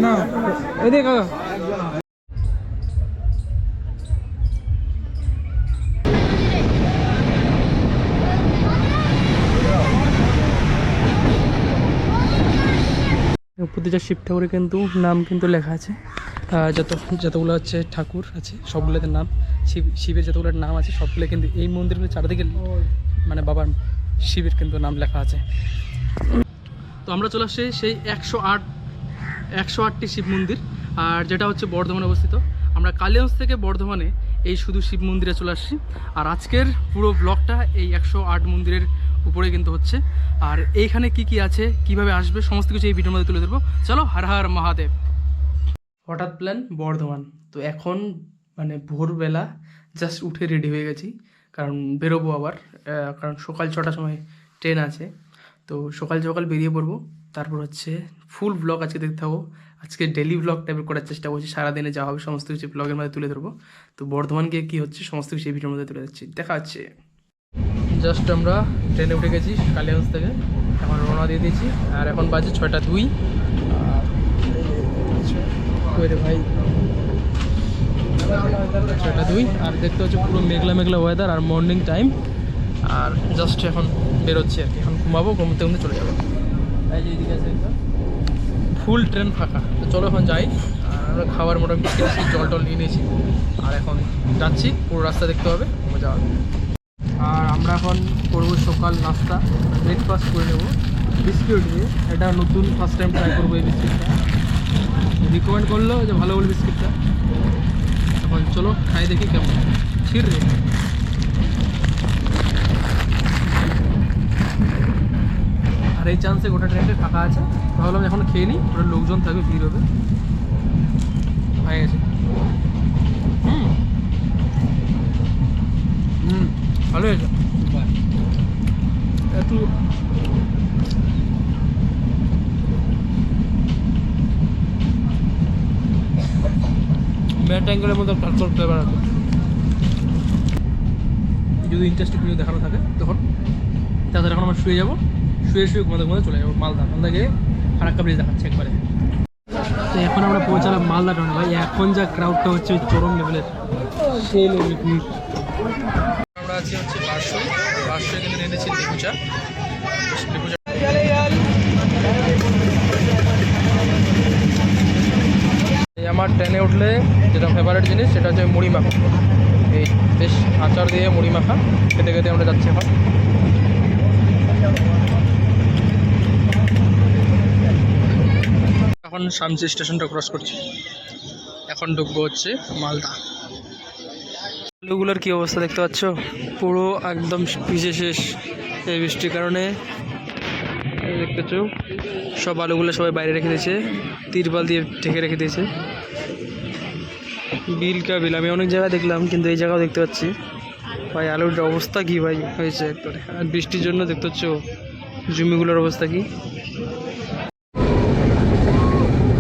না এদিকে কাকা প্রতিটা শিব ঠাকুরে কিন্তু নাম কিন্তু লেখা আছে। যতগুলো হচ্ছে ঠাকুর আছে সবগুলোতে নাম, শিবের যতগুলো নাম আছে সবগুলো কিন্তু এই মন্দিরের চারিদিকে মানে বাবার শিবের কিন্তু নাম লেখা আছে। তো আমরা চলে আসছি সেই 108টি শিব মন্দির, আর যেটা হচ্ছে বর্ধমানে অবস্থিত। আমরা কালিয়াগঞ্জ থেকে বর্ধমানে এই শুধু শিব মন্দিরে চলে আসছি, আর আজকের পুরো ব্লগটা এই 108 মন্দিরের উপরে কিন্তু হচ্ছে। আর এইখানে কি কি আছে, কিভাবে আসবে, সমস্ত কিছু এই ভিডিওর মধ্যে তুলে ধরবো। চলো, হর হর মহাদেব। হঠাৎ প্ল্যান বর্ধমান। তো এখন মানে ভোরবেলা জাস্ট উঠে রেডি হয়ে গেছি, কারণ বেরোবো আবার, কারণ সকাল 6টার সময় ট্রেন আছে। তো সকাল সকাল বেরিয়ে পড়বো। তারপর হচ্ছে ফুল ব্লগ আজকে দেখতে থাকবো। আজকে ডেলি ব্লগ টাইপের করার চেষ্টা করছি, সারাদিনে যা হবে সমস্ত কিছু ব্লগের মধ্যে তুলে ধরবো। তো বর্ধমান গিয়ে কী হচ্ছে সমস্ত কিছু এই ভিডিওর মধ্যে তুলে যাচ্ছি, দেখা হচ্ছে। জাস্ট আমরা ট্রেনে উঠে গেছি কালিয়াগঞ্জ থেকে, এখন রওনা দিয়ে দিয়েছি। আর এখন বাজে 6টা 2। ভাই 6টা 2, আর দেখতে হচ্ছে পুরো মেঘলা মেঘলা ওয়েদার আর মর্নিং টাইম। আর জাস্ট এখন বেরোচ্ছি আর কি, এখন ঘুমাবো, ঘুমতে ঘুমতে চলে যাবো। এইদিকে আছে একটা ফুল ট্রেন ফাঁকা। তো চলো এখন যাই। আর আমরা খাবার মোটামুটি খেয়েছি, জল টল নিয়ে নিয়েছি, আর এখন যাচ্ছি। পুরো রাস্তা দেখতে হবে, মজা হবে। আর আমরা এখন করবো সকাল নাস্তা, ব্রেকফাস্ট করে নেবো বিস্কিট দিয়ে। এটা নতুন ফার্স্ট টাইম ট্রাই করবো এই বিস্কিটটা, রিকমেন্ড করলো যে ভালো বলে বিস্কিটটা। এখন চলো খাই দেখি কেমন ছির রে। আর এই চান্সে গোটা ট্রেনটা ফাঁকা আছে, ভাবলাম এখন খেয়ে নিই, ওটা লোকজন থাকবে, ভিড় হবে। হয়ে গেছে। ভালো হয়েছে। একটু ম্যাট অ্যাঙ্গেলের মধ্যে ট্রান্সফার ফ্লেভার আছে। যদি ইন্টারেস্টিং ভিডিও দেখানো থাকে তখন তাদের এখন আমরা শুয়ে যাবো, শুয়ে ঘুমাতে ঘুমাতে চলে যাবো মালদা গিয়ে ফারাক্কা ব্রিজ দেখাচ্ছে একবারে। তো এখন আমরা পৌঁছালাম মালদা টাউনে। ভাই এখন যা ক্রাউডটা হচ্ছে ওই চরম লেভেলের, সেই লেভেলের ভিড়। আমরা আছি হচ্ছে বারশো কিন্তু নেমেছি লেবুচা। আমার ট্রেনে উঠলে যেটা ফেভারিট জিনিস সেটা হচ্ছে মুড়ি মাখা। এই বেশ আচার দিয়ে মুড়ি মাখা খেতে খেতে আমরা যাচ্ছি এখন। এখন শামসি স্টেশনটা ক্রস করছি, এখন ঢুকবো হচ্ছে মালদা। আলুগুলোর কী অবস্থা দেখতে পাচ্ছ, পুরো একদম ভিজে শেষ এই বৃষ্টির কারণে। দেখতেছ সব আলুগুলো সবাই বাইরে রেখে দিয়েছে, তিরপাল দিয়ে ঢেকে রেখে দিয়েছে। বিল কা বিল, আমি অনেক জায়গায় দেখলাম, কিন্তু এই জায়গাও দেখতে পাচ্ছি। ভাই আলুর অবস্থা কী ভাই হয়েছে একবারে। আর বৃষ্টির জন্য দেখতে পাচ্ছ জমিগুলোর অবস্থা কী।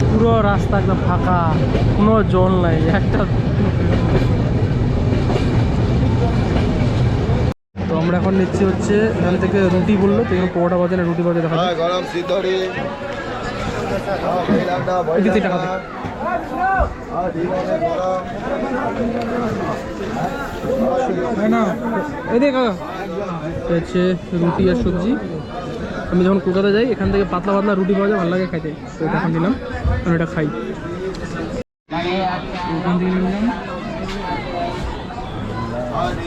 পুরো রাস্তা একদম ফাঁকা, কোনো জল নাই একটা। তো আমরা এখন নিচ্ছি হচ্ছে এখান থেকে রুটি বললো, তো এখানে পরোটা বাজে না, রুটি বাজে দেখা যায়। হচ্ছে রুটি আর সবজি। আমি যখন কলকাতা যাই এখান থেকে পাতলা পাতলা রুটি পাওয়া যায়, ভালো লাগে খাইতে, তো এটা এখন নিলাম, আমি এটা খাই। ওখান থেকে নিলাম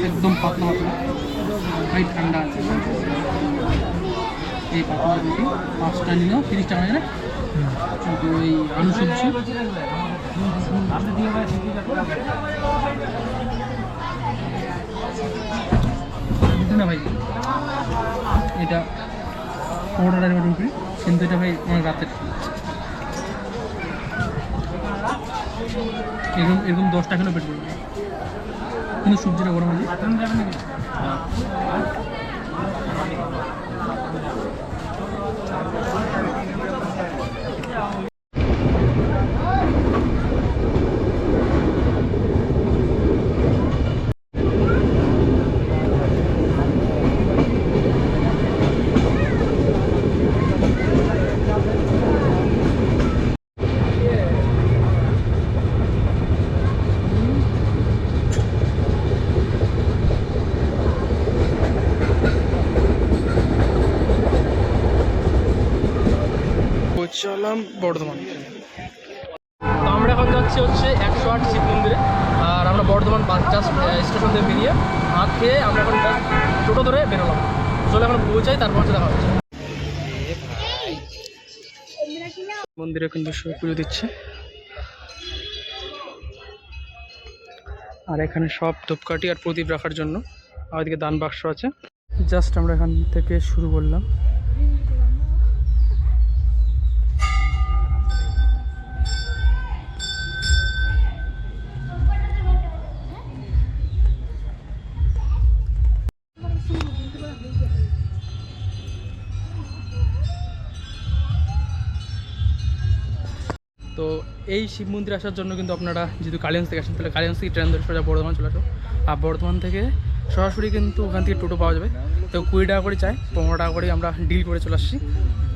একদম পাতলা পাতলা, ভাই ঠান্ডা আছে। এই পাতলা রুটি 5টা নিল 30 টাকা না। তো এই আলু সবজি না ভাই, এটা 15 টাকার রুটি, কিন্তু এটা ভাই অনেক রাতের। এরকম 10টা খেলেও পেট পড়বে, কিন্তু সবজিটা গরম আছে। চলাম বর্ধমান। তো আমরা এখন যাচ্ছি হচ্ছে 108 শিব মন্দিরে। আর আমরা বর্ধমান বাস স্টেশন থেকে বেরিয়ে হাত খেয়ে আমরা এখন টোটো ধরে বেরোলাম। চলে এখন পৌঁছাই, তারপর হচ্ছে দেখা হচ্ছে। মন্দিরে কিন্তু সবাই পুজো দিচ্ছে, আর এখানে সব ধূপকাঠি আর প্রদীপ রাখার জন্য আর এদিকে দান বাক্স আছে। জাস্ট আমরা এখান থেকে শুরু করলাম। তো এই শিব মন্দির আসার জন্য কিন্তু আপনারা যদি কালিয়াঞ্জ থেকে আসেন তাহলে কালিয়াঞ্জ থেকে ট্রেন ধরে সোজা বর্ধমান চলে আসো। আর বর্ধমান থেকে সরাসরি কিন্তু ওখান থেকে টোটো পাওয়া যাবে। তো 20 টাকা করে চাই, 15 টাকা করে আমরা ডিল করে চলে আসছি।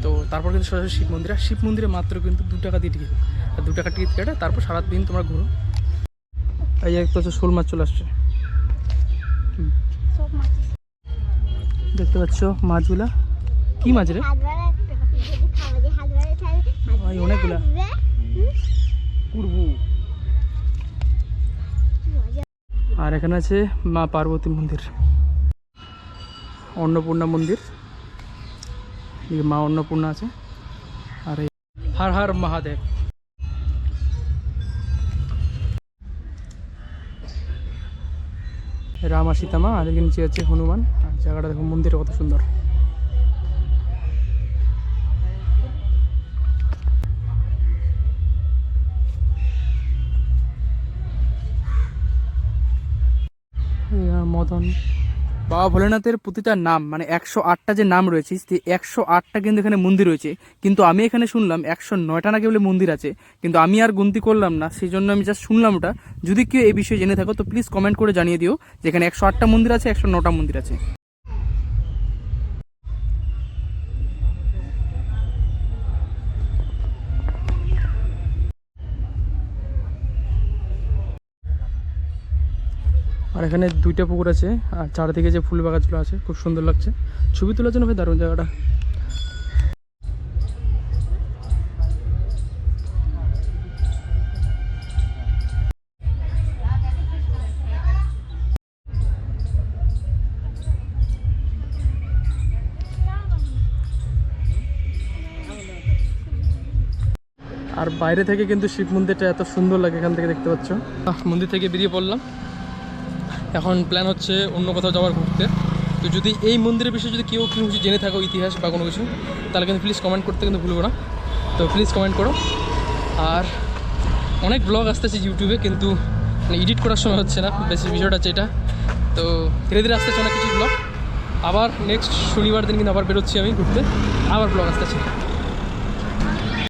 তো তারপর কিন্তু সরাসরি শিব মন্দির, আর শিব মন্দিরে মাত্র কিন্তু 2 টাকা দিয়ে টিকিট। আর 2 টাকা টিকিট কেটে তারপর সারাদিন তোমরা ঘুরো। এই একটা হচ্ছে শোল মাছ চলে আসছে, দেখতে পাচ্ছ মাছগুলা। কি মাছ রে? অনেকগুলা। আর এখানে আছে মা পার্বতী মন্দির, অন্নপূর্ণা মন্দির, মা অন্নপূর্ণা আছে। আর হর হর মহাদেব। রাম আর সীতা মা, আর এখানে নিচে আছে হনুমান। আর জায়গাটা দেখো, মন্দিরটা কত সুন্দর। মদন বাবা ভোলেনাথের প্রতিটা নাম মানে 108টা যে নাম রয়েছে, 108টা কিন্তু এখানে মন্দির রয়েছে। কিন্তু আমি এখানে শুনলাম 109টা নাকি বলে মন্দির আছে, কিন্তু আমি আর গুনতি করলাম না, সেই জন্য আমি জাস্ট শুনলাম ওটা। যদি কেউ এই বিষয়ে জেনে থাকো তো প্লিজ কমেন্ট করে জানিয়ে দিও যে এখানে 108টা মন্দির আছে, 109টা মন্দির আছে। আর এখানে 2টা পুকুর আছে, আর চারদিকে যে ফুল বাগানগুলো আছে খুব সুন্দর লাগছে। ছবি তোলার জন্য ভাই দারুণ জায়গাটা। আর বাইরে থেকে কিন্তু শিব মন্দিরটা এত সুন্দর লাগে, এখান থেকে দেখতে পাচ্ছ। মন্দির থেকে বেরিয়ে পড়লাম, এখন প্ল্যান হচ্ছে অন্য কোথাও যাওয়ার ঘুরতে। তো যদি এই মন্দিরের বিষয়ে যদি কেউ কিছু জেনে থাকো, ইতিহাস বা কোনো কিছু, তাহলে কিন্তু প্লিজ কমেন্ট করতে কিন্তু ভুলবো না। তো প্লিজ কমেন্ট করো। আর অনেক ব্লগ আসতেছে ইউটিউবে, কিন্তু মানে এডিট করার সময় হচ্ছে না, বেশি বিষয়টা হচ্ছে এটা। তো ধীরে ধীরে আসতেছে অনেক কিছু ব্লগ। আবার নেক্সট শনিবার দিন কিন্তু আবার বেরোচ্ছি আমি ঘুরতে, আবার ব্লগ আসতেছে।